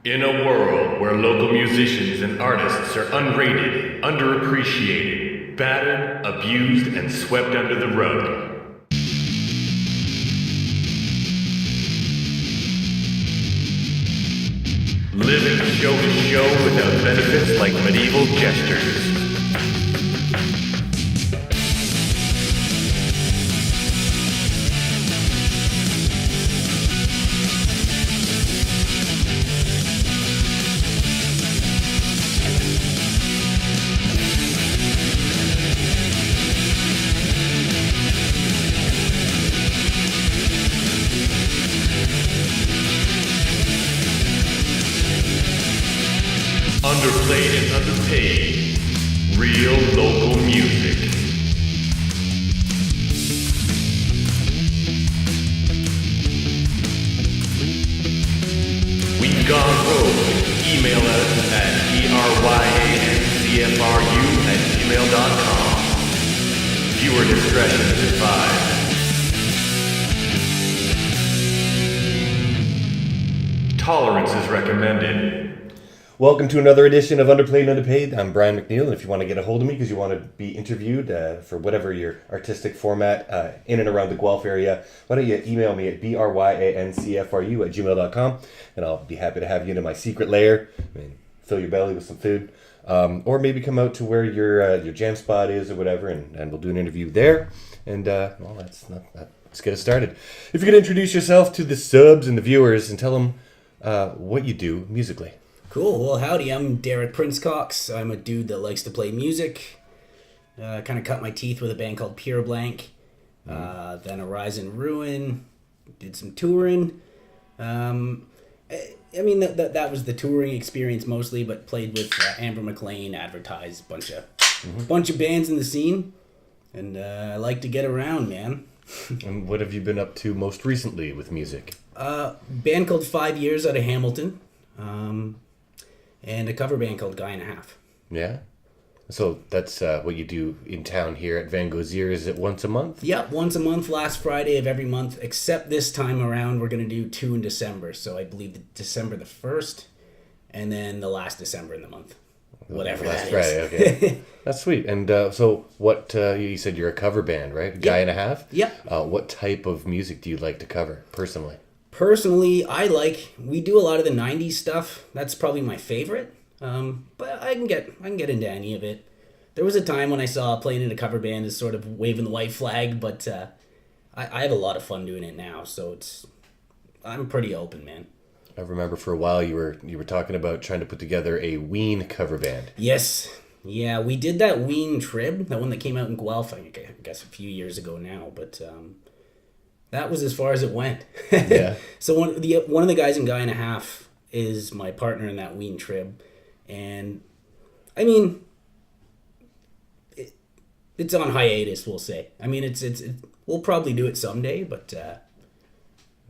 In a world where local musicians and artists are unrated, underappreciated, battered, abused, and swept under the rug, living show to show without benefits like medieval gestures. Underplayed and Underpaid. Real local music. We've gone rogue. Email us at bryancfru@gmail.com. Viewer discretion is advised. Tolerance is recommended. Welcome to another edition of Underplayed and Underpaid. I'm Brian McNeil, and if you want to get a hold of me because you want to be interviewed for whatever your artistic format in and around the Guelph area, why don't you email me at bryancfru@gmail.com, and I'll be happy to have you into my secret lair. Fill your belly with some food, or maybe come out to where your jam spot is or whatever, and we'll do an interview there. And let's get it started. If you could introduce yourself to the subs and the viewers and tell them what you do musically. Cool. Well, howdy. I'm Derek Prince-Cox. I'm a dude that likes to play music. Kind of cut my teeth with a band called Pureblank. Then A Rise and Ruin. Did some touring. I mean, that was the touring experience mostly, but played with Amber McLean, advertised, bunch of bands in the scene. And I like to get around, man. And what have you been up to most recently with music? Band called 5 Years out of Hamilton. And a cover band called Guy and a Half. Yeah? So that's what you do in town here at Van Gogh-Zier. Is it once a month? Yeah, once a month, last Friday of every month, except this time around we're going to do 2 in December. So I believe December the 1st, and then the last December in the month. Whatever last that Friday, is. okay. That's sweet. And so what, you said you're a cover band, right? Guy and a Half? Yeah. What type of music do you like to cover, personally? Personally, we do a lot of the 90s stuff. That's probably my favorite. But I can get into any of it. There was a time when I saw playing in a cover band as sort of waving the white flag, but I have a lot of fun doing it now, so I'm pretty open, man. I remember for a while you were talking about trying to put together a Ween cover band. Yes. Yeah, we did that Ween Trib, that one that came out in Guelph, I guess a few years ago now, but that was as far as it went. Yeah. So one of the guys in Guy and a Half is my partner in that Ween Trib, and I mean, it's on hiatus, we'll say. I mean, we'll probably do it someday, but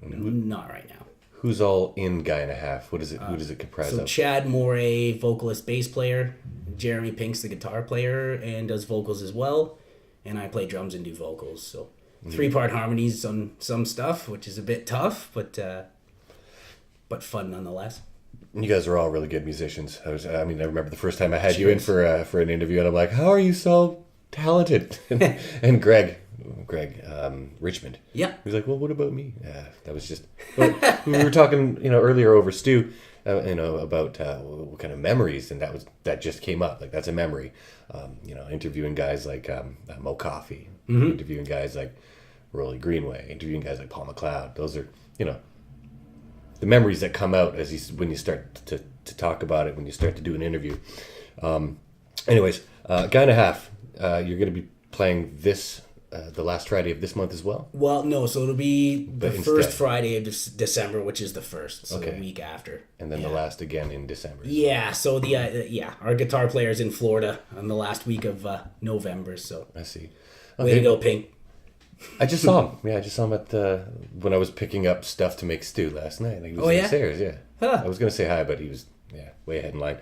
not right now. Who's all in Guy and a Half? Who does it comprise So of? Chad Moray, vocalist, bass player. Jeremy Pink's the guitar player and does vocals as well, and I play drums and do vocals. So 3-part harmonies on some stuff, which is a bit tough, but fun nonetheless. You guys are all really good musicians. I remember the first time I had you in for an interview, and I'm like, how are you so talented? And Greg Richmond. Yeah. He was like, well, what about me? That was just... Well, we were talking, earlier over stew, about what kind of memories, and that just came up. Like, that's a memory. Interviewing guys like Mo Coffey, interviewing guys like Rolly Greenway, interviewing guys like Paul McLeod. Those are, the memories that come out when you start to talk about it, when you start to do an interview. Anyways, Guy and a Half, you're going to be playing this the last Friday of this month as well? Well, no, so it'll be the first instead. Friday of December, which is the 1st, so Okay. the week after. And then the last again in December. Yeah, so our guitar player's in Florida on the last week of November, so I see. way to go, Pink. I just saw him. Yeah, I just saw him at when I was picking up stuff to make stew last night. Like, he was upstairs, yeah. Huh. I was going to say hi, but he was way ahead in line.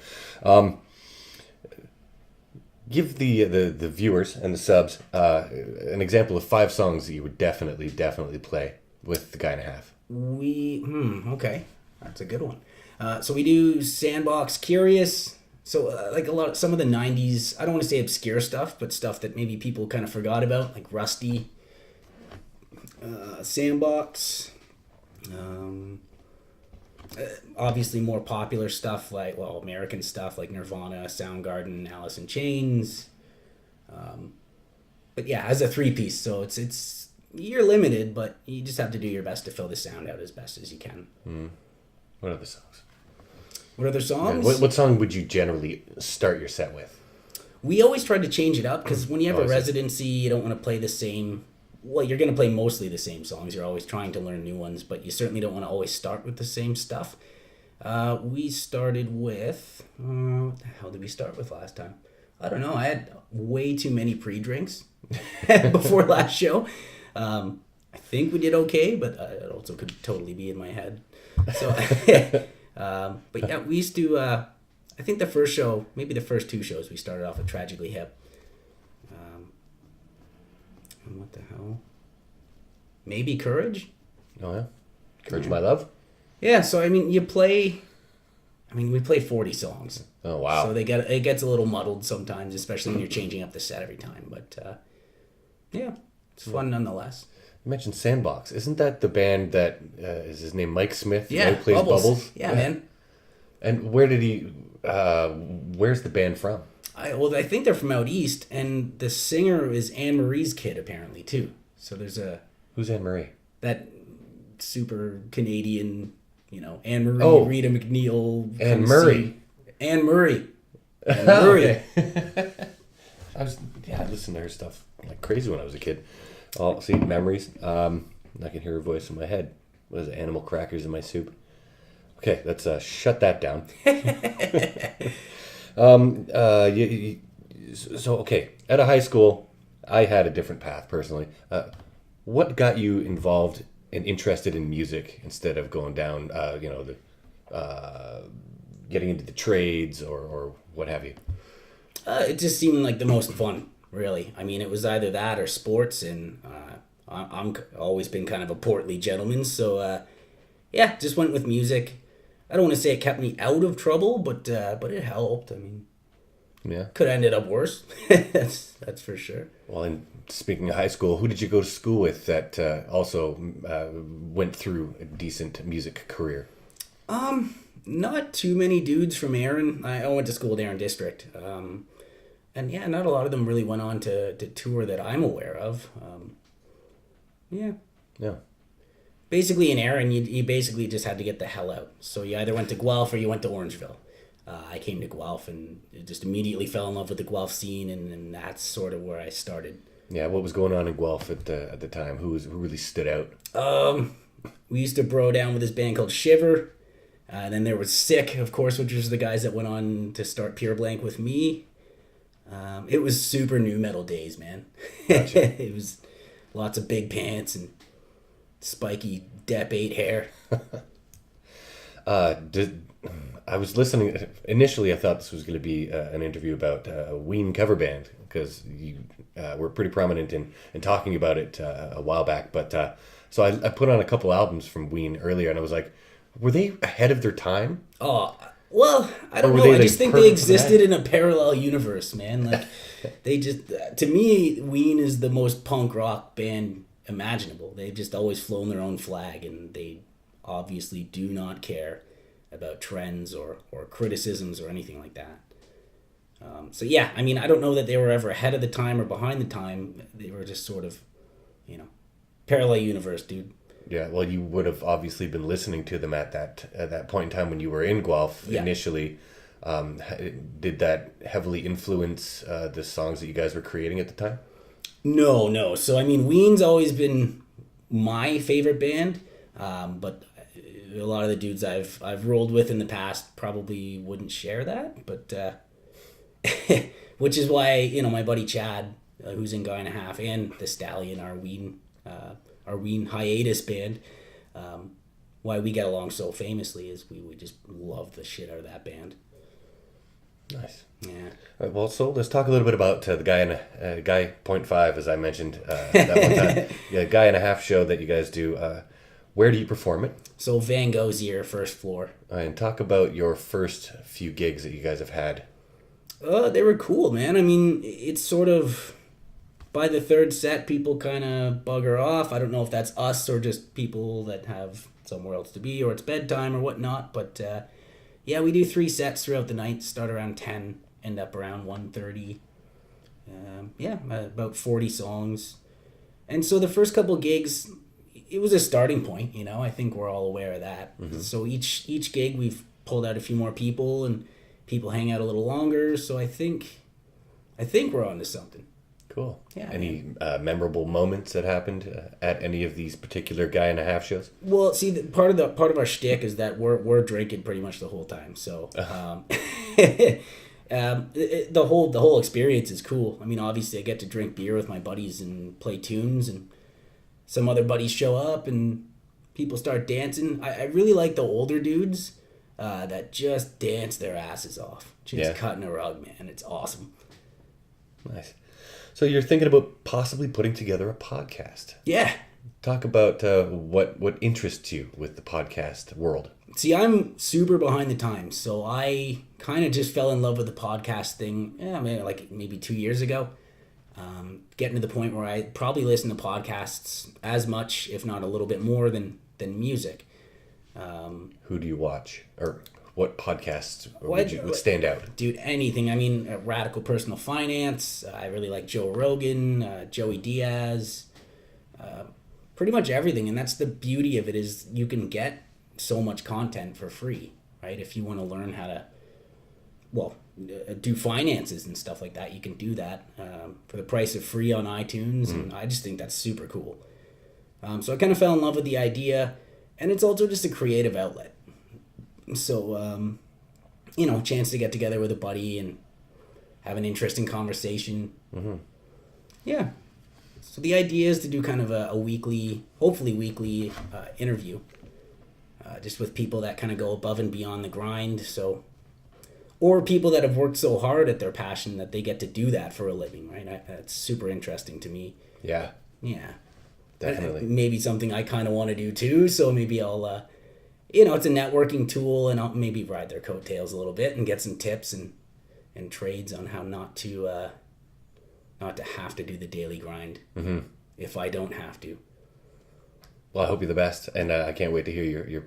Give the viewers and the subs an example of 5 songs that you would definitely play with the Guy and a Half. Okay. That's a good one. So we do Sandbox, Curious. So like some of the 90s, I don't want to say obscure stuff, but stuff that maybe people kind of forgot about, like Rusty, Sandbox. Obviously more popular stuff like, well, American stuff like Nirvana, Soundgarden, Alice in Chains. But yeah, as a 3-piece, so it's you're limited, but you just have to do your best to fill the sound out as best as you can. What other songs? What other songs? Yeah, what song would you generally start your set with? We always try to change it up because when you have a residency, you don't want to play the same. Well, you're going to play mostly the same songs. You're always trying to learn new ones, but you certainly don't want to always start with the same stuff. We started with... what the hell did we start with last time? I don't know. I had way too many pre-drinks before last show. I think we did okay, but it also could totally be in my head. So, but yeah, we used to... I think the first show, maybe the first 2 shows, we started off with Tragically Hip. And what the hell? Maybe Courage? Oh, yeah. Courage, My Love? Yeah, so I mean, we play 40 songs. Oh, wow. So it gets a little muddled sometimes, especially when you're changing up the set every time. But yeah, it's fun nonetheless. You mentioned Sandbox. Isn't that the band that is his name Mike Smith? Yeah, who plays Bubbles? Yeah, man. And where did he? Where's the band from? I think they're from out east, and the singer is Anne Marie's kid apparently too. So there's Who's Anne Marie? That super Canadian, Anne Marie, Rita McNeil, Anne Murray. Anne Murray. Anne Murray. I listened to her stuff like crazy when I was a kid. Oh, see, memories. I can hear her voice in my head. What is it? Animal crackers in my soup. Okay, let's shut that down. So, okay, out of high school, I had a different path personally. What got you involved and interested in music instead of going down, getting into the trades or what have you? It just seemed like the most fun, really. I mean, it was either that or sports, and I'm always been kind of a portly gentleman, so yeah, just went with music. I don't want to say it kept me out of trouble, but it helped. I mean, yeah, could have ended up worse. that's for sure. Well, and speaking of high school, who did you go to school with that also went through a decent music career? Not too many dudes from Erin. I went to school at Erin District. And yeah, not a lot of them really went on to tour that I'm aware of. Yeah. Basically in Erin, you basically just had to get the hell out. So you either went to Guelph or you went to Orangeville. I came to Guelph and just immediately fell in love with the Guelph scene, and that's sort of where I started. Yeah, what was going on in Guelph at the time? Who really stood out? We used to bro down with this band called Shiver. Then there was Sick, of course, which was the guys that went on to start Pureblank with me. It was super new metal days, man. Gotcha. It was lots of big pants and spiky Dep 8 hair. I was listening. Initially, I thought this was going to be an interview about a Ween cover band because you were pretty prominent in talking about it a while back. But so I put on a couple albums from Ween earlier, and I was like, were they ahead of their time? Oh, well, I don't know. I just think they existed in a parallel universe, man. Like, they just, to me, Ween is the most punk rock band imaginable. They've just always flown their own flag, and they obviously do not care about trends or criticisms or anything like that. So yeah, I mean, I don't know that they were ever ahead of the time or behind the time. They were just sort of, parallel universe, dude. Yeah, well, you would have obviously been listening to them at that point in time when you were in Guelph initially. Did that heavily influence the songs that you guys were creating at the time? No. So, I mean, Ween's always been my favorite band, but a lot of the dudes I've rolled with in the past probably wouldn't share that, but which is why, my buddy Chad, who's in Guy and a Half, and the Stallion, our Ween hiatus band, why we get along so famously is we just love the shit out of that band. Nice. Yeah. All right, well, so let's talk a little bit about the Guy and Guy 0.5, as I mentioned that one time. Yeah, Guy and a Half show that you guys do. Where do you perform it? So Van Gogh's here, first floor. And talk about your first few gigs that you guys have had. They were cool, man. I mean, it's sort of by the third set, people kind of bugger off. I don't know if that's us or just people that have somewhere else to be, or it's bedtime or whatnot. But yeah, we do 3 sets throughout the night. Start around 10, end up around 1:30. Yeah, about 40 songs. And so the first couple gigs, it was a starting point, you know. I think we're all aware of that. Mm-hmm. So each gig we've pulled out a few more people, and people hang out a little longer. So I think we're onto something. Cool. Yeah. Any memorable moments that happened at any of these particular Guy and a Half shows? Well, see, part of our shtick is that we're drinking pretty much the whole time. So the whole experience is cool. I mean, obviously, I get to drink beer with my buddies and play tunes, and some other buddies show up and people start dancing. I really like the older dudes that just dance their asses off, just cutting a rug, man. It's awesome. Nice. So you're thinking about possibly putting together a podcast. Yeah. Talk about what interests you with the podcast world. See, I'm super behind the times, so I kind of just fell in love with the podcast thing, maybe 2 years ago. Getting to the point where I probably listen to podcasts as much, if not a little bit more, than music. Who do you watch, or what podcasts would stand out? Dude, anything. I mean, Radical Personal Finance. I really like Joe Rogan, Joey Diaz. Pretty much everything, and that's the beauty of it, is you can get so much content for free, right? If you want to learn how to, do finances and stuff like that, you can do that for the price of free on iTunes, and I just think that's super cool. So I kind of fell in love with the idea, and it's also just a creative outlet. So, chance to get together with a buddy and have an interesting conversation. Mm-hmm. Yeah. So the idea is to do kind of a hopefully weekly interview, just with people that kind of go above and beyond the grind. So, or people that have worked so hard at their passion that they get to do that for a living, right? That's super interesting to me. Yeah. Yeah. Definitely. Maybe something I kind of want to do too. So maybe I'll, it's a networking tool, and I'll maybe ride their coattails a little bit and get some tips and trades on how not to have to do the daily grind if I don't have to. Well, I hope you're the best, and I can't wait to hear your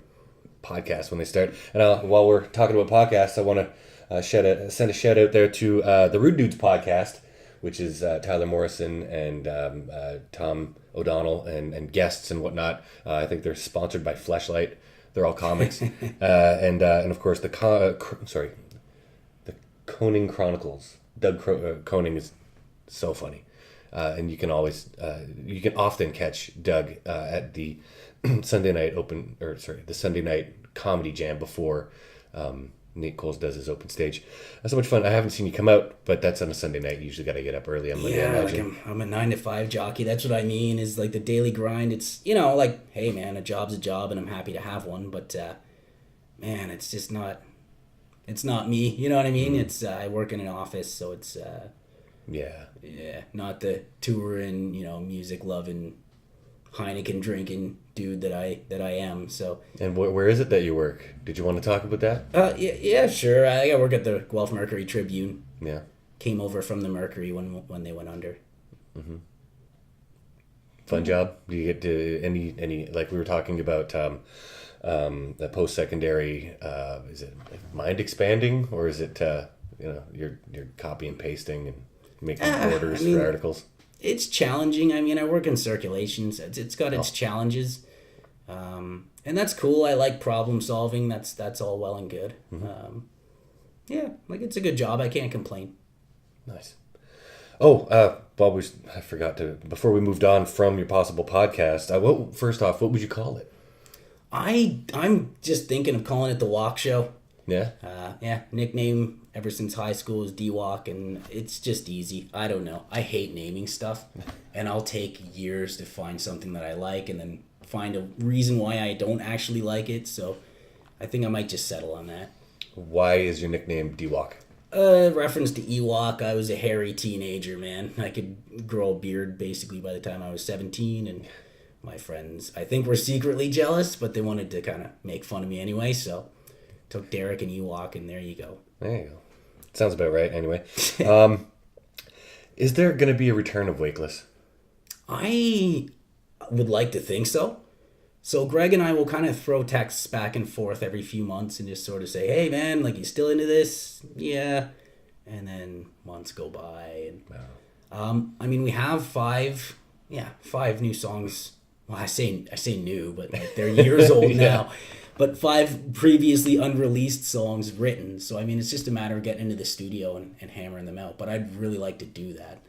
podcast when they start. And while we're talking about podcasts, I want to send a shout out there to the Rude Dudes podcast, which is Tyler Morrison and Tom O'Donnell and guests and whatnot. I think they're sponsored by Fleshlight. They're all comics, and of course the Koning Chronicles. Doug Koning is so funny, and you can often catch Doug at the Sunday night comedy jam before Nate Coles does his open stage. That's so much fun. I haven't seen you come out, but that's on a Sunday night. You usually got to get up early on Monday. Yeah, I'm a 9 to 5 jockey. That's what I mean. Is like the daily grind. It's hey man, a job's a job, and I'm happy to have one. But man, it's just not. It's not me. You know what I mean? It's I work in an office, so it's not the touring, music loving, Heineken drinking dude that I am. So. And where is it that you work? Did you want to talk about that? Yeah, sure. I work at the Guelph Mercury Tribune. Yeah. Came over from the Mercury when they went under. Mm-hmm. Fun job. Do you get to any like we were talking about the post-secondary? Is it like mind expanding, or is it you're copy and pasting and making orders for articles? It's challenging. I mean, I work in circulations. It's got its challenges, and that's cool. I like problem solving. That's all well and good. Mm-hmm. It's a good job. I can't complain. Nice. Oh, Bob, I forgot to, before we moved on from your possible podcast, first off, what would you call it? I'm just thinking of calling it The Walk Show. Yeah? Nickname ever since high school is D-Walk, and it's just easy. I don't know. I hate naming stuff, and I'll take years to find something that I like and then find a reason why I don't actually like it, so I think I might just settle on that. Why is your nickname D-Walk? Reference to Ewok. I was a hairy teenager, man. I could grow a beard basically by the time I was 17, and my friends, I think, were secretly jealous, but they wanted to kind of make fun of me anyway. So took Derek and Ewok, and there you go. There you go. Sounds about right. Anyway, is there going to be a return of Wakeless? I would like to think so. So Greg and I will kind of throw texts back and forth every few months and just sort of say, "Hey man, like, you still into this?" Yeah. And then months go by, and I mean, we have five new songs. Well, I say new, but like, they're years old now. But 5 previously unreleased songs written. So I mean, it's just a matter of getting into the studio and hammering them out. But I'd really like to do that.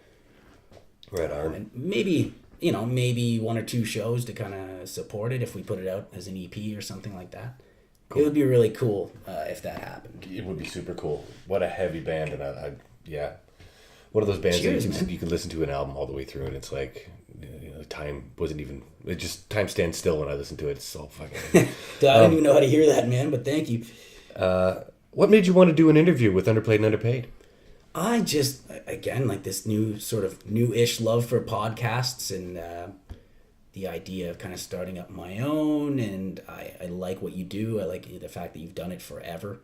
Right on. And maybe 1 or 2 shows to kind of support it if we put it out as an EP or something like that. Cool. It would be really cool if that happened. It would be super cool. What a heavy band, and I one of those bands that you can listen to an album all the way through, and it's like, time wasn't even. It just time stands still when I listen to it. It's so fucking. I don't even know how to hear that, man. But thank you. What made you want to do an interview with Underplayed and Underpaid? I just, again, like this new-ish love for podcasts, and the idea of kind of starting up my own, and I like what you do. I like the fact that you've done it forever.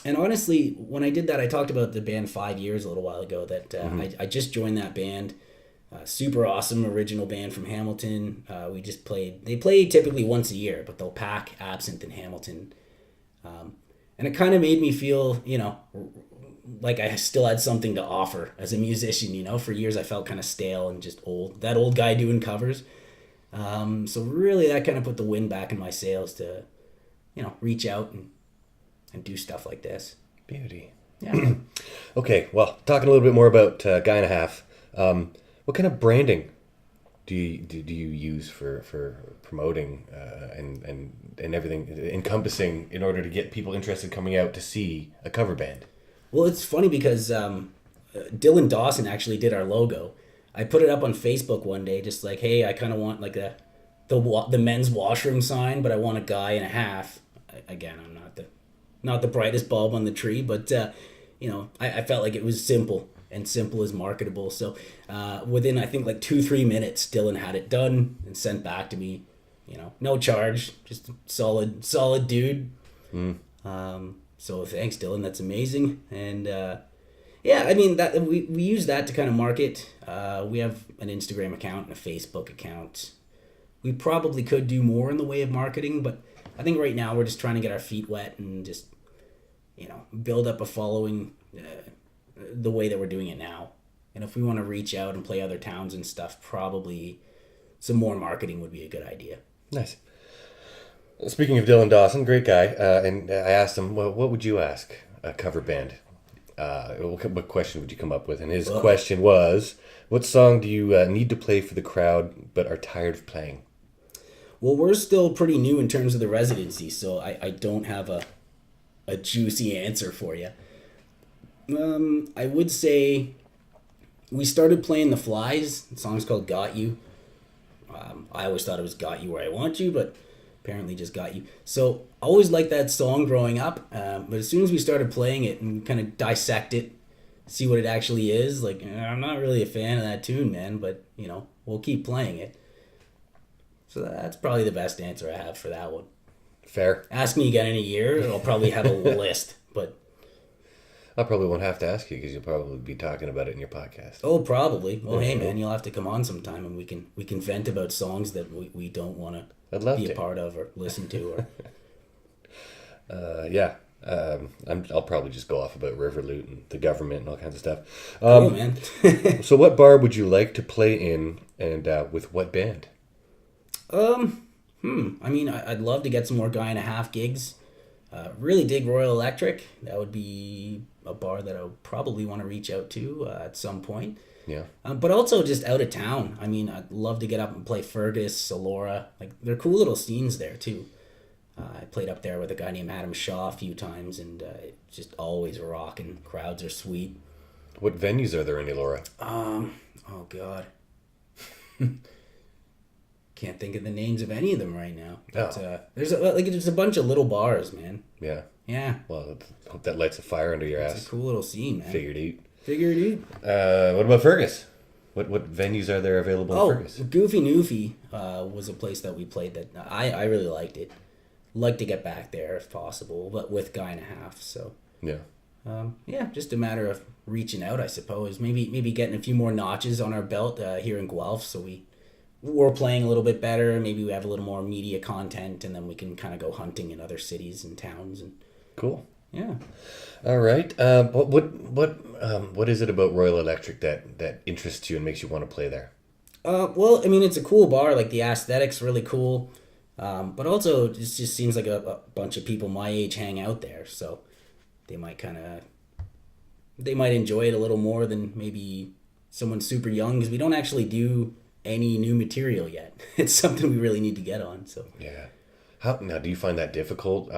And honestly, when I did that, I talked about the band 5 years a little while ago, that I just joined that band. Super awesome original band from Hamilton. They play typically once a year, but they'll pack Absinthe in Hamilton. And it kind of made me feel, like I still had something to offer as a musician. For years I felt kind of stale and just that old guy doing covers. So really that kind of put the wind back in my sails to, reach out and do stuff like this. Beauty. Yeah. Okay, well, talking a little bit more about Guy and a Half. What kind of branding do you use for promoting and everything encompassing in order to get people interested coming out to see a cover band? Well, it's funny because Dylan Dawson actually did our logo. I put it up on Facebook one day, just like, hey, I kind of want like the men's washroom sign, but I want a guy and a half. Again, I'm not the brightest bulb on the tree, but I felt like it was simple, and simple is marketable. So within, I think, like 2-3 minutes, Dylan had it done and sent back to me. No charge, just solid dude. So thanks, Dylan. That's amazing. And I mean, that we use that to kind of market. We have an Instagram account and a Facebook account. We probably could do more in the way of marketing, but I think right now we're just trying to get our feet wet and just, build up a following the way that we're doing it now. And if we want to reach out and play other towns and stuff, probably some more marketing would be a good idea. Nice. Speaking of Dylan Dawson, great guy, and I asked him, well, what would you ask a cover band? What question would you come up with? And his question was, what song do you need to play for the crowd but are tired of playing? Well, we're still pretty new in terms of the residency, so I don't have a juicy answer for you. I would say we started playing The Flies. The song's called Got You. I always thought it was Got You Where I Want You, but apparently just Got You. So I always liked that song growing up, but as soon as we started playing it and kind of dissect it, see what it actually is, like, I'm not really a fan of that tune, man, but, we'll keep playing it. So that's probably the best answer I have for that one. Fair. Ask me again in a year, and I'll probably have a list, but... I probably won't have to ask you because you'll probably be talking about it in your podcast. Oh, probably. Well, hey, man, you'll have to come on sometime, and we can vent about songs that we don't want to be a part of or listen to. Or I'll probably just go off about River Loot and the government and all kinds of stuff. Cool, man. So what bar would you like to play in, and with what band? I mean, I'd love to get some more Guy and a Half gigs. Really dig Royal Electric. That would be a bar that I would probably want to reach out to at some point. Yeah. But also just out of town. I mean, I'd love to get up and play Fergus, Elora. Like, they're cool little scenes there, too. I played up there with a guy named Adam Shaw a few times, and just always rocking. Crowds are sweet. What venues are there in Elora? Oh, God. Can't think of the names of any of them right now. But, there's a bunch of little bars, man. Yeah. Yeah. Well, I hope that lights a fire under your ass. It's a cool little scene, man. Figured out. What What about Fergus? What venues are there available in Oh, Fergus? Goofy Noofy was a place that we played that I really liked it. Like to get back there if possible, but with Guy and a Half. So Yeah. yeah, just a matter of reaching out, I suppose. Maybe getting a few more notches on our belt here in Guelph, so we're playing a little bit better. Maybe we have a little more media content, and then we can kind of go hunting in other cities and towns. And Cool. yeah. All right. What is it about Royal Electric that interests you and makes you want to play there? Well, I mean, it's a cool bar. Like the aesthetics really cool, but also it just seems like a bunch of people my age hang out there, so they might enjoy it a little more than maybe someone super young, because we don't actually do any new material yet. It's something we really need to get on. So Yeah. How now? Do you find that difficult?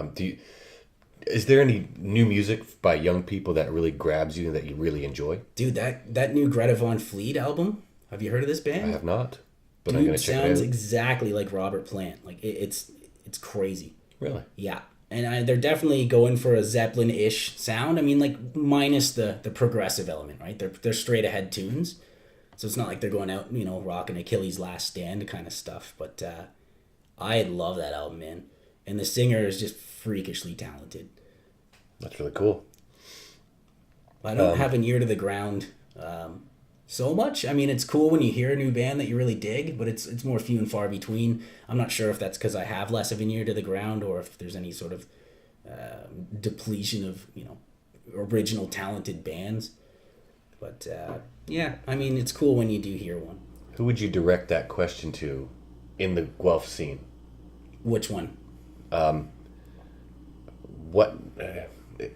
Is there any new music by young people that really grabs you and that you really enjoy? dude, that new Greta Van Fleet album. Have you heard of this band? I have not, but I'm Dude gonna check it sounds out. exactly like Robert Plant. Like it's crazy. Really? Yeah, and they're definitely going for a Zeppelin-ish sound. I mean, like minus the progressive element, right? They're straight ahead tunes, so it's not like they're going out, rocking Achilles' Last Stand kind of stuff. But I love that album, man, and the singer is just freakishly talented. That's really cool. I don't have an ear to the ground so much. I mean, it's cool when you hear a new band that you really dig, but it's more few and far between. I'm not sure if that's because I have less of an ear to the ground, or if there's any sort of depletion of original talented bands. But yeah, I mean, it's cool when you do hear one. Who would you direct that question to in the Guelph scene? Which one? What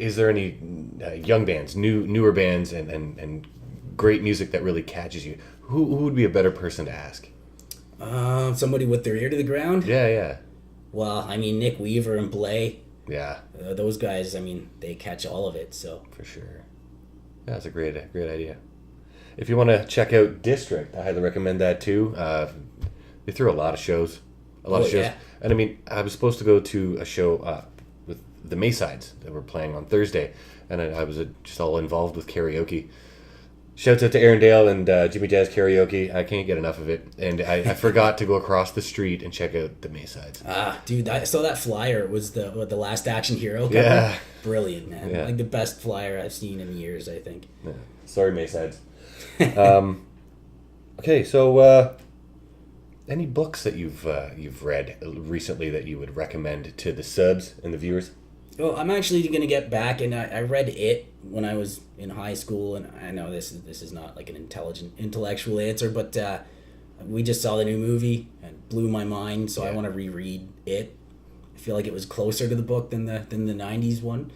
is there any young bands, newer bands, and great music that really catches you? Who would be a better person to ask? Somebody with their ear to the ground? Yeah. Well, I mean, Nick Weaver and Blay, Yeah, those guys, I mean, they catch all of it, so. for sure. Yeah, that's a great idea. If you want to check out District, I highly recommend that too. They throw a lot of shows. Yeah. And I mean, I was supposed to go to a show with the Maysides that were playing on Thursday, and I was just all involved with karaoke. Shouts out to Aaron Dale and Jimmy Jazz Karaoke. I can't get enough of it. And I forgot to go across the street and check out the Maysides. Dude, I saw that flyer. It was the Last Action Hero cover. Yeah. Brilliant, man. Yeah. Like the best flyer I've seen in years, I think. Yeah. Sorry, Maysides. Okay, so any books that you've read recently that you would recommend to the subs and the viewers? Well, I'm actually going to get back, and I read it when I was in high school, and I know this is not like an intellectual answer, but we just saw the new movie and blew my mind, so I want to reread it. I feel like it was closer to the book than the 90s one.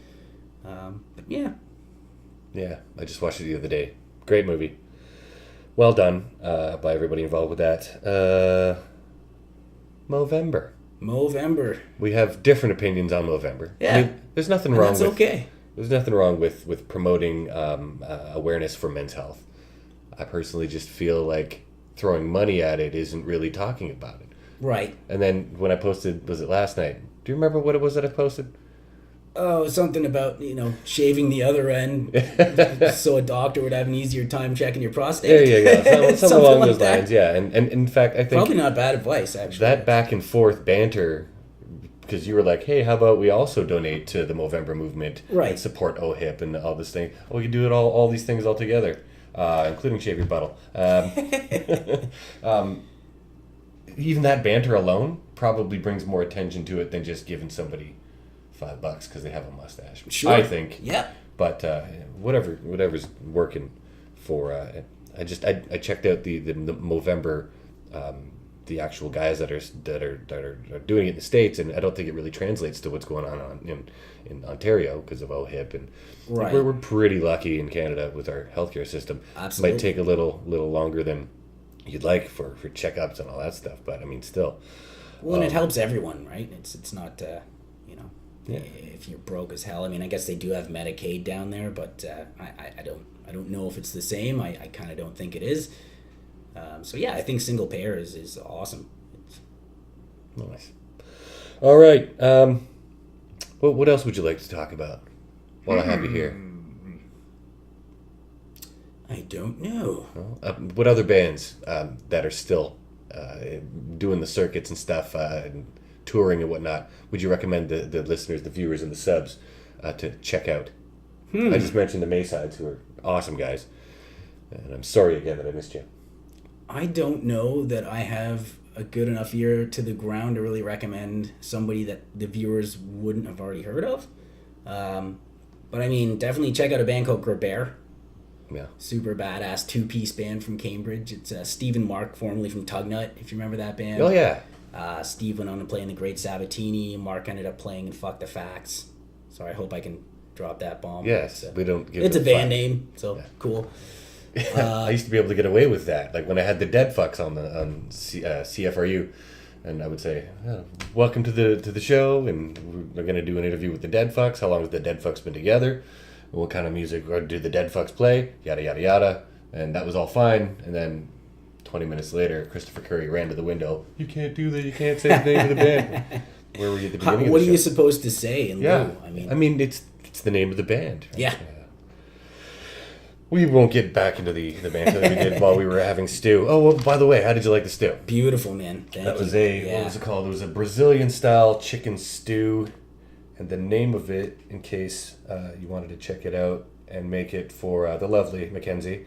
But yeah. Yeah, I just watched it the other day. Great movie. Well done by everybody involved with that. Movember. We have different opinions on Movember. Yeah. I mean, there's nothing wrong That's with okay. There's nothing wrong with promoting awareness for men's health. I personally just feel like throwing money at it isn't really talking about it. Right. And then when I posted, was it last night? Do you remember what it was that I posted? Oh, something about, shaving the other end so a doctor would have an easier time checking your prostate. There you go. Something along like those that. lines, yeah. And in fact, I think Probably not bad advice, actually. that back and forth banter, because you were like, hey, how about we also donate to the Movember movement Right. and support OHIP and all this thing. Oh, we can do it all these things all together, including shave your buttle. Even that banter alone probably brings more attention to it than just giving somebody $5 because they have a mustache. Sure. I think. Yeah. But whatever's working for. I checked out the Movember, the actual guys that are doing it in the States, and I don't think it really translates to what's going on in Ontario because of OHIP, and Right. we're pretty lucky in Canada with our healthcare system. Absolutely. Might take a little longer than you'd like for checkups and all that stuff, but I mean still. Well, and it helps everyone, right? It's not, Yeah. if you're broke as hell. I mean, I guess they do have Medicaid down there, but I don't know if it's the same. I kind of don't think it is. So yeah, I think single payer is awesome. Nice. All right. What else would you like to talk about while I have you here? I don't know. What other bands that are still doing the circuits and stuff, and touring and whatnot, would you recommend the listeners, the viewers, and the subs to check out? I just mentioned the Maysides, who are awesome guys. And I'm sorry again that I missed you. I don't know that I have a good enough ear to the ground to really recommend somebody that the viewers wouldn't have already heard of. But I mean, definitely check out a band called Grabber. Yeah. Super badass two-piece band from Cambridge. It's Steve and Mark, formerly from Tugnut, if you remember that band. Oh, yeah. Steve went on to play in the Great Sabatini. Mark ended up playing in Fuck the Facts. So I hope I can drop that bomb. Yes, we don't give it's a it band fun. name, so Yeah. cool. I used to be able to get away with that. Like when I had the Dead Fucks on CFRU, and I would say, "Welcome to the show, and we're going to do an interview with the Dead Fucks. How long has the Dead Fucks been together? What kind of music do the Dead Fucks play? Yada yada yada." And that was all fine. And then 20 minutes later, Christopher Curry ran to the window. "You can't do that. You can't say the name of the band." Where were you at the beginning of the show? What are you supposed to say in Yeah, lieu? I mean it's the name of the band. Right? Yeah. We won't get back into the banter that we did while we were having stew. Oh, well, by the way, how did you like the stew? Beautiful, man. Thank That you. was what was it called? It was a Brazilian style chicken stew, and the name of it, in case you wanted to check it out and make it for the lovely Mackenzie,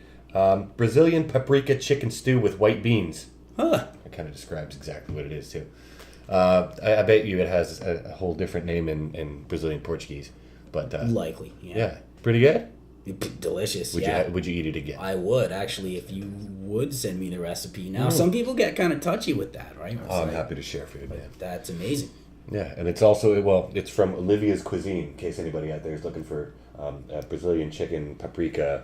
Brazilian paprika chicken stew with white beans. Huh. It kind of describes exactly what it is too. I bet you it has a whole different name in Brazilian Portuguese, but Likely, yeah. yeah, pretty good. Delicious, Would yeah. would you eat it again? I would, actually, if you would send me the recipe. Now, some people get kind of touchy with that, right? It's Oh, I'm like, happy to share food, man. that's amazing. Yeah, and it's also, well, it's from Olivia's Cuisine, in case anybody out there is looking for a Brazilian chicken paprika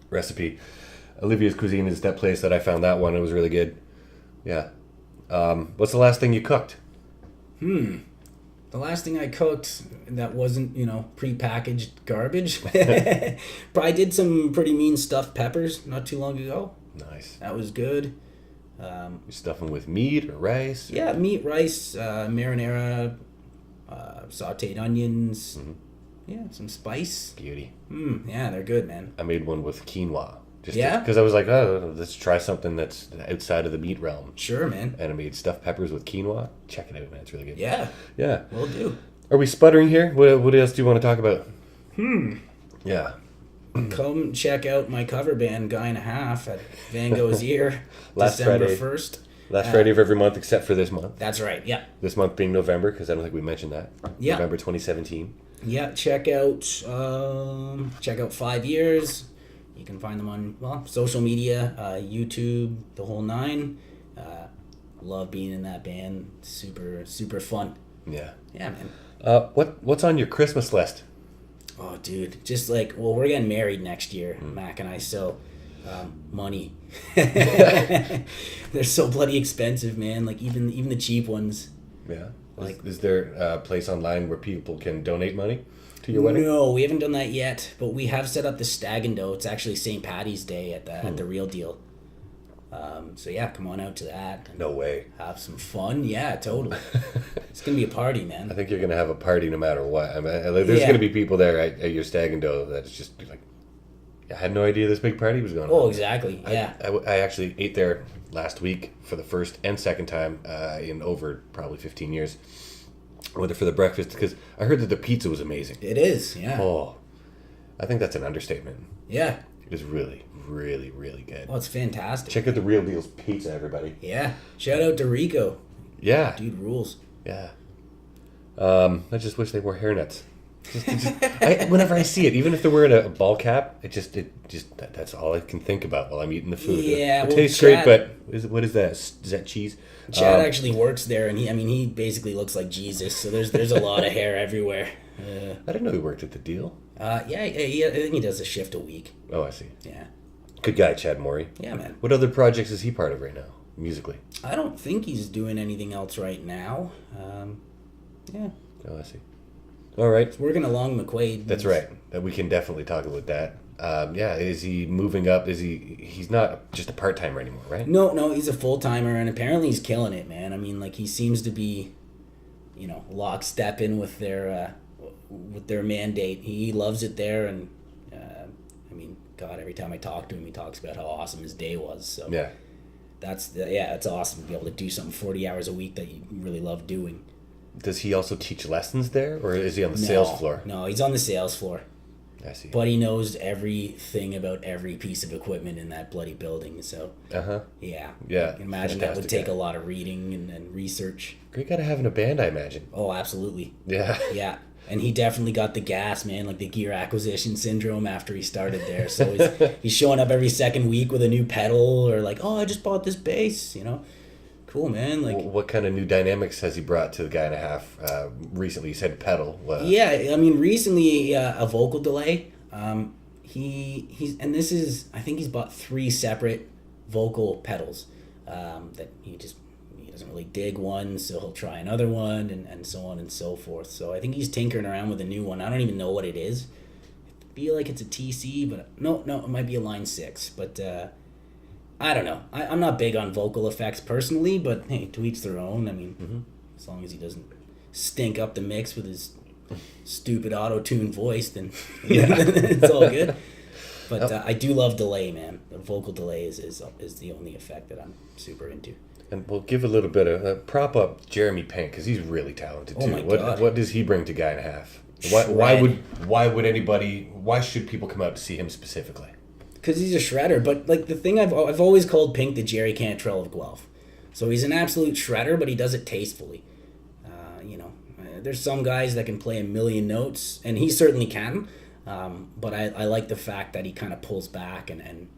recipe. Olivia's Cuisine is that place that I found that one. It was really good. Yeah. What's the last thing you cooked? The last thing I cooked that wasn't, pre-packaged garbage. But I did some pretty mean stuffed peppers not too long ago. Nice. That was good. You stuff them with meat or rice? Yeah, meat, rice, marinara, sauteed onions. Mm-hmm. Yeah, some spice. Beauty. Yeah, they're good, man. I made one with quinoa. Yeah? Because I was like, oh, let's try something that's outside of the meat realm. Sure, man. And I made stuffed peppers with quinoa. Check it out, man. It's really good. Yeah, Yeah. will do. Are we sputtering here? What else do you want to talk about? Yeah. Come check out my cover band, Guy and a Half, at Van Gogh's Ear, Last December Friday. 1st. Last Friday of every month except for this month. That's right, yeah. This month being November, because I don't think we mentioned that. Yeah. November 2017. Yeah, check out 5 Years. You can find them on, social media, YouTube, the whole nine. Love being in that band. Super, super fun. Yeah. Yeah, man. What's on your Christmas list? Oh, dude. Just we're getting married next year, Mac and I, so money. They're so bloody expensive, man. Like, even the cheap ones. Yeah. Like- Is there a place online where people can donate money to your wedding? No, we haven't done that yet, but we have set up the Stag and Dough. It's actually St. Patty's Day at the Real Deal. So yeah, come on out to that. And No way. have some fun. Yeah, totally. It's gonna be a party, I man. think you're going to have a party no matter what. I mean, there's Yeah. going to be people there at your stag and dough that's just like, I had no idea this big party was going on. Oh, exactly. Yeah. I actually ate there last week for the first and second time in over probably 15 years. I went there for the breakfast because I heard that the pizza was amazing. It is. Yeah. Oh, I think that's an understatement. Yeah. It is really, really, really good. Well, it's fantastic. Check out the Real Deal's pizza, everybody. Yeah. Shout out to Rico. Yeah, Dude rules. yeah. I just wish they wore hairnets. Whenever I see it, even if they're wearing a ball cap, that's all I can think about while I'm eating the food. Yeah, it well, tastes Chad- great, but what is that? Is that cheese? Chad actually works there, and he basically looks like Jesus. So there's a lot of hair everywhere. I didn't know he worked at the deal. I think he does a shift a week. Oh, I see. Yeah. Good guy, Chad Morey. Yeah, man. What other projects is he part of right now, musically? I don't think he's doing anything else right now. Yeah. Oh, I see. All right. Working along McQuaid. That's right. We can definitely talk about that. Yeah, is he moving up? He's not just a part-timer anymore, right? No, he's a full-timer, and apparently he's killing it, man. I mean, he seems to be, lockstep in with their mandate. He loves it there, and, God, every time I talk to him, he talks about how awesome his day was. So Yeah. it's awesome to be able to do something 40 hours a week that you really love doing. Does he also teach lessons there, or is he on the sales floor? No, he's on the sales floor. I see. But he knows everything about every piece of equipment in that bloody building. So, Yeah. yeah. Yeah, I can imagine that would fantastic take guy. a lot of reading and research. Great guy to have in a band, I imagine. Oh, absolutely. Yeah. Yeah. And he definitely got the gas, man, like the gear acquisition syndrome after he started there. So he's showing up every second week with a new pedal or like, oh, I just bought this bass, you know. Cool, man. Like, What kind of new dynamics has he brought to the guy and a half recently? You said pedal. yeah, I mean, recently a vocal delay. He's and this is, I think he's bought 3 separate vocal pedals that he doesn't really dig one, so he'll try another one and so on and so forth. So I think he's tinkering around with a new one. I don't even know what it is. I feel like it's a TC, but no, it might be a Line 6. But I don't know. I'm not big on vocal effects personally, but hey, to each their own. I mean, as long as he doesn't stink up the mix with his stupid auto-tune voice, then it's all good. But I do love delay, man. The vocal delay is the only effect that I'm super into. And we'll give a little bit of prop up Jeremy Pink, because he's really talented too. Oh my God. What does he bring to Guy and a Half? Why should people come out to see him specifically? Because he's a shredder. But like the thing I've always called Pink the Jerry Cantrell of Guelph. So he's an absolute shredder, but he does it tastefully. There's some guys that can play a million notes, and he certainly can. But I like the fact that he kind of pulls back and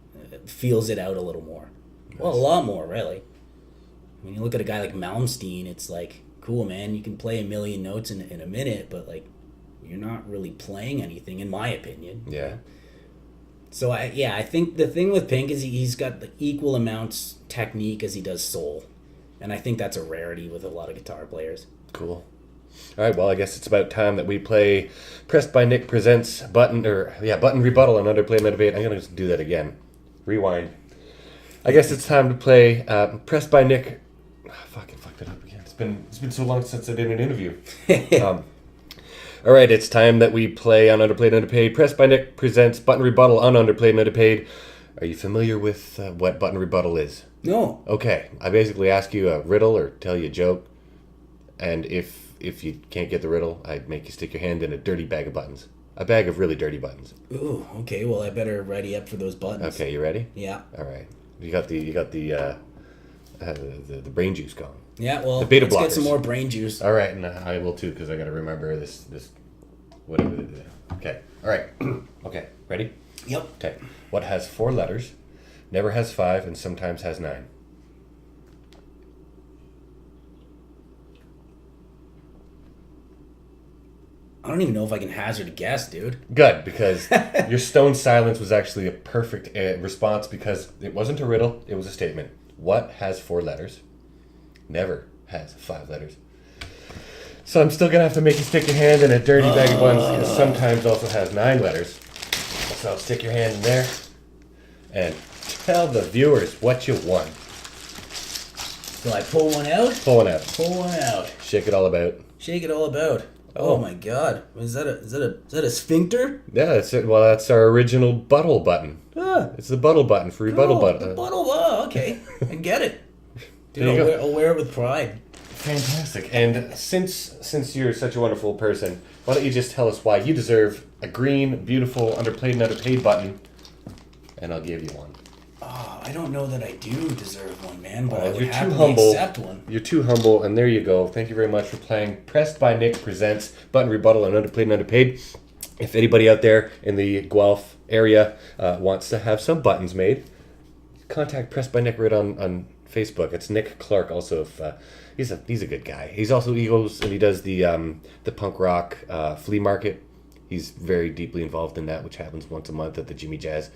feels it out a little more. Nice. Well, a lot more, really. I mean, you look at a guy like Malmsteen, it's like, cool, man, you can play a million notes in a minute, but like, you're not really playing anything, in my opinion. Yeah. So I think the thing with Pink is he's got the equal amounts technique as he does soul, and I think that's a rarity with a lot of guitar players. Cool. All right, well, I guess it's about time that we play Pressed by Nick presents Button Rebuttal on Underplayed Underpaid. I'm going to do that again. Rewind. I guess it's time to play Pressed by Nick. Fucking fucked it up again. It's been so long since I did an interview. All right, it's time that we play on Underplayed Underpaid. Pressed by Nick presents Button Rebuttal on Underplayed Underpaid. Are you familiar with what Button Rebuttal is? No. Okay, I basically ask you a riddle or tell you a joke, and if you can't get the riddle, I make you stick your hand in a dirty bag of buttons. A bag of really dirty buttons. Ooh, okay. Well, I better ready up for those buttons. Okay, you ready? Yeah. All right. You got the brain juice going. Yeah. Well, the beta let's blockers. get some more brain juice. All right, and I will too, because I got to remember this whatever. Okay. All right. Okay. Ready? Yep. Okay. What has 4 letters, never has 5, and sometimes has 9? I don't even know if I can hazard a guess, dude. Good, because your stone silence was actually a perfect response, because it wasn't a riddle, it was a statement. What has 4 letters, never has 5 letters? So I'm still going to have to make you stick your hand in a dirty bag of buns, because sometimes also has 9 letters. So stick your hand in there and tell the viewers what you won. So I pull one out? Pull one out. Pull one out. Shake it all about. Shake it all about. Oh my God! Is that a sphincter? Yeah, that's it. Well, that's our original buttle button. Ah, It's the buttle button for rebuttal button. The buttle. Oh, okay. I get it. Dude, There you go. I'll wear it with pride. Fantastic. And since you're such a wonderful person, why don't you just tell us why you deserve a green, beautiful, underplayed and underpaid button, and I'll give you one. Oh, I don't know that I do deserve one, man, but I would You're too happily humble. accept one. You're too humble, and there you go. Thank you very much for playing Pressed by Nick presents Button Rebuttal on Underplayed and Underpaid. If anybody out there in the Guelph area wants to have some buttons made, contact Pressed by Nick right on Facebook. It's Nick Clark. Also, if he's a good guy. He goes and he does the punk rock flea market. He's very deeply involved in that, which happens once a month at the Jimmy Jazz.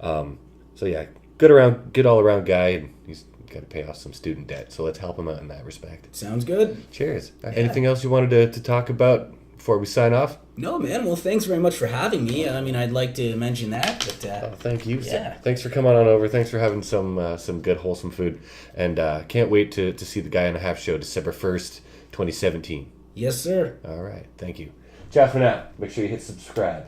So yeah, good all around guy, and he's got to pay off some student debt. So let's help him out in that respect. Sounds good. Cheers. Anything else you wanted to talk about before we sign off? No, man. Well, thanks very much for having me. I mean, I'd like to mention that, but Thank you. Yeah. Thanks for coming on over. Thanks for having some good wholesome food, and can't wait to see the Guy and a Half show December 1st, 2017. Yes, sir. All right. Thank you. Ciao for now. Make sure you hit subscribe.